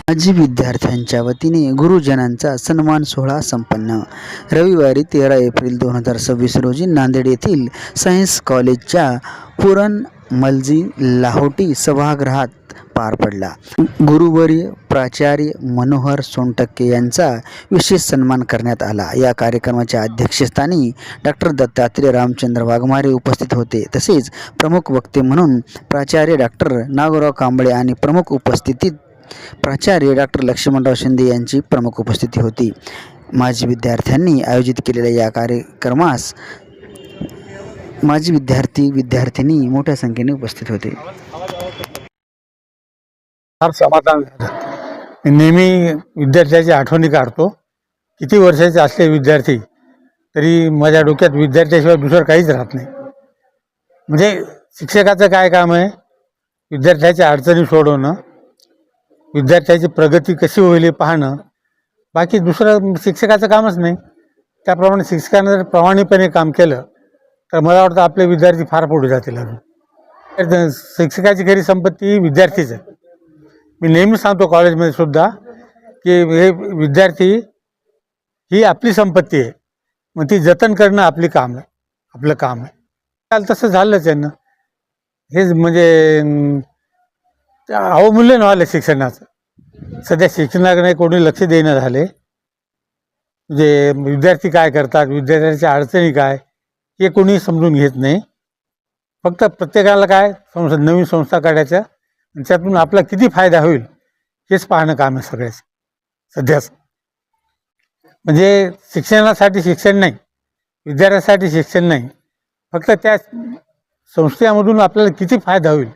माजी विद्यार्थ्यांच्या वतीने गुरुजनांचा सन्मान सोहळा संपन्न. रविवारी 13 एप्रिल 2026 रोजी नांदेड येथील सायन्स कॉलेजच्या पूरन मलजी लाहोटी सभागृहात पार पडला. गुरुवर्य प्राचार्य मनोहर सोनटक्के यांचा विशेष सन्मान करण्यात आला. या कार्यक्रमाच्या अध्यक्षस्थानी डॉक्टर दत्तात्रय रामचंद्र वाघमारे उपस्थित होते. तसेच प्रमुख वक्ते म्हणून प्राचार्य डॉक्टर नागोराव कांबळे आणि प्रमुख उपस्थितीत प्राचार्य डॉक्टर लक्ष्मणराव शिंदे यांची प्रमुख उपस्थिती होती. माजी विद्यार्थ्यांनी आयोजित केलेल्या या कार्यक्रमास माजी विद्यार्थी-विद्यार्थिनी मोठ्या संख्येने उपस्थित होते. फार समाधान झालं. मी नेहमी विद्यार्थ्याची आठवणी काढतो. किती वर्षाचे असले विद्यार्थी तरी माझ्या डोक्यात विद्यार्थ्याशिवाय दुसरं काहीच राहत नाही. म्हणजे शिक्षकाचं काय काम आहे? विद्यार्थ्याच्या अडचणी सोडवणं, विद्यार्थ्याची प्रगती कशी होईल हे पाहणं. बाकी दुसरं शिक्षकाचं कामच नाही. त्याप्रमाणे शिक्षकानं जर प्रामाणिकपणे काम केलं तर मला वाटतं आपले विद्यार्थी फार पुढे जातील. अजून शिक्षकाची खरी संपत्ती ही विद्यार्थीच आहे. मी नेहमी सांगतो कॉलेजमध्ये सुद्धा की हे विद्यार्थी ही आपली संपत्ती आहे. मग ती जतन करणं आपलं काम आहे. काल तसं झालंच आहे ना. हेच म्हणजे अवमूल्यन व्हायलं शिक्षणाचं. सध्या शिक्षणाकडे कोणी लक्ष देणं झाले. म्हणजे विद्यार्थी काय करतात, विद्यार्थ्यांच्या अडचणी काय हे कोणी समजून घेत नाही. फक्त प्रत्येकाला काय नवीन संस्था काढायच्या आणि त्यातून आपला किती फायदा होईल हेच पाहणं काम आहे सगळ्याचं सध्याच. म्हणजे शिक्षणासाठी शिक्षण नाही, विद्यार्थ्यासाठी शिक्षण नाही, फक्त त्या संस्थेमधून आपल्याला किती फायदा होईल,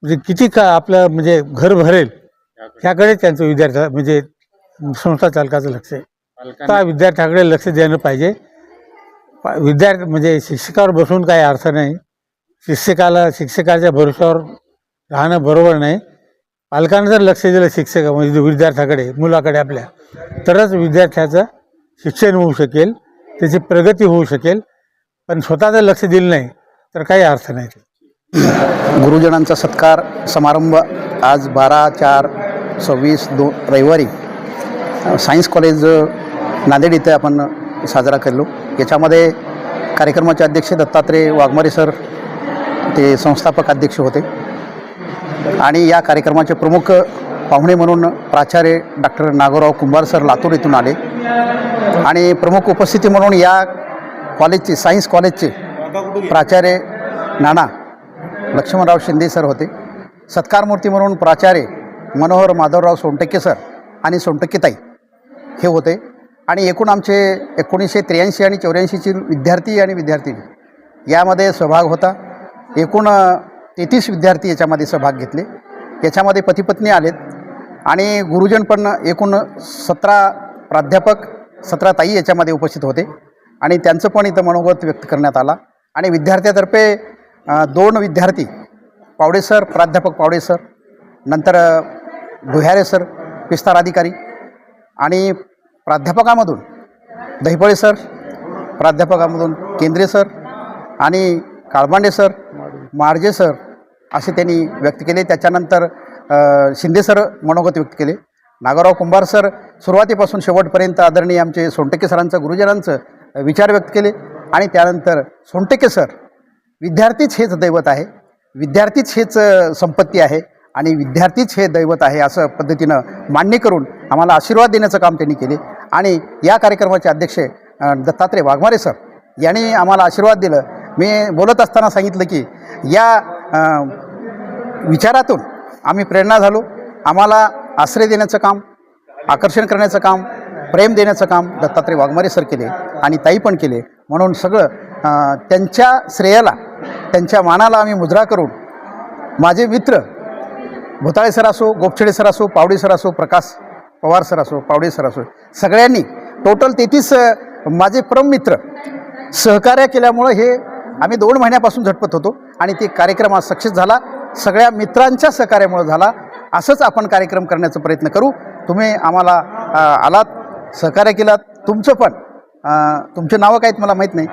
म्हणजे किती आपलं म्हणजे घर भरेल ह्याकडे त्यांचं विद्यार्थी संस्था चालकाचं लक्ष आहे. त्या विद्यार्थ्याकडे लक्ष देणं पाहिजे. म्हणजे शिक्षकावर बसून काही अर्थ नाही. शिक्षकाच्या भरोश्यावर राहणं बरोबर नाही. पालकांना जर लक्ष दिलं विद्यार्थ्याकडे, मुलाकडे आपल्या, तरच विद्यार्थ्याचं शिक्षण होऊ शकेल, त्याची प्रगती होऊ शकेल. पण स्वतः जर लक्ष दिलं नाही तर काही अर्थ नाही. गुरुजनांचा सत्कार समारंभ आज 12/4/26 रविवारी सायन्स कॉलेज नांदेड इथे आपण साजरा केलो. याच्यामध्ये कार्यक्रमाचे अध्यक्ष दत्तात्रय वाघमारे सर ते संस्थापक अध्यक्ष होते आणि या कार्यक्रमाचे प्रमुख पाहुणे म्हणून प्राचार्य डॉक्टर नागोराव कुंभार सर लातूर इथून आले आणि प्रमुख उपस्थिती म्हणून या कॉलेजचे सायन्स कॉलेजचे प्राचार्य नाना लक्ष्मणराव शिंदे सर होते. सत्कारमूर्ती म्हणून प्राचार्य मनोहर माधवराव सोनटक्के सर आणि सोनटक्केताई हे होते. आणि एकूण आमचे 1983 आणि 84ची विद्यार्थी आणि विद्यार्थिनी यामध्ये सहभाग होता. एकूण 33 विद्यार्थी याच्यामध्ये सहभाग घेतले. याच्यामध्ये पतीपत्नी आलेत आणि गुरुजन पण एकूण 17 प्राध्यापक 17 ताई याच्यामध्ये उपस्थित होते आणि त्यांचं पण इथं मनोगत व्यक्त करण्यात आला. आणि विद्यार्थ्यातर्फे 2 विद्यार्थी पावडे सर, प्राध्यापक पावडे सर, नंतर भुयारे सर विस्तार अधिकारी, आणि प्राध्यापकामधून दहिपळे सर, प्राध्यापकामधून केंद्रे सर आणि काळबांडे सर, मार्जे सर असे त्यांनी व्यक्त केले. त्याच्यानंतर शिंदे सर मनोगत व्यक्त केले. नागोराव कुंभार सर सुरुवातीपासून शेवटपर्यंत आदरणीय आमचे सोनटक्के सरांचं गुरुजनांचं विचार व्यक्त केले. आणि त्यानंतर सोनटक्के सर विद्यार्थीच हेच दैवत आहे, विद्यार्थीच हेच संपत्ती आहे आणि विद्यार्थीच हे दैवत आहे असं पद्धतीनं मान्य करून आम्हाला आशीर्वाद देण्याचं काम त्यांनी केले. आणि या कार्यक्रमाचे अध्यक्ष दत्तात्रय वाघमारे सर यांनी आम्हाला आशीर्वाद दिलं. मी बोलत असताना सांगितलं की या विचारातून आम्ही प्रेरणा झालो. आम्हाला आश्रय देण्याचं काम, आकर्षण करण्याचं काम, प्रेम देण्याचं काम दत्तात्रय वाघमारे सर केले आणि ताई पण केले. म्हणून सगळं त्यांच्या श्रेयाला, त्यांच्या मानाला आम्ही मुजरा करून माझे मित्र भोताळे सर असो, गोपछडे सर असो, पावडे सर असो, प्रकाश पवार सर असो, पावडे सर असो, सगळ्यांनी टोटल 33 माझे परम मित्र सहकार्य केल्यामुळं हे आम्ही 2 महिन्यापासून झटपत होतो आणि ते कार्यक्रम आज सक्सेस झाला. सगळ्या मित्रांच्या सहकार्यामुळे झाला. असंच आपण कार्यक्रम करण्याचा प्रयत्न करू. तुम्ही आम्हाला आलात, सहकार्य केलात. तुमचं पण तुमचे नावं काय आहेत मला माहीत नाही,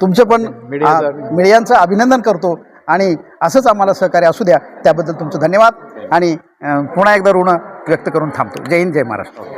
तुमचं पण मीडियाचं अभिनंदन करतो आणि असंच आम्हाला सहकार्य असू द्या. त्याबद्दल तुमचं धन्यवाद आणि पुन्हा एकदा ऋण व्यक्त करून थांबतो. जय हिंद, जय महाराष्ट्र.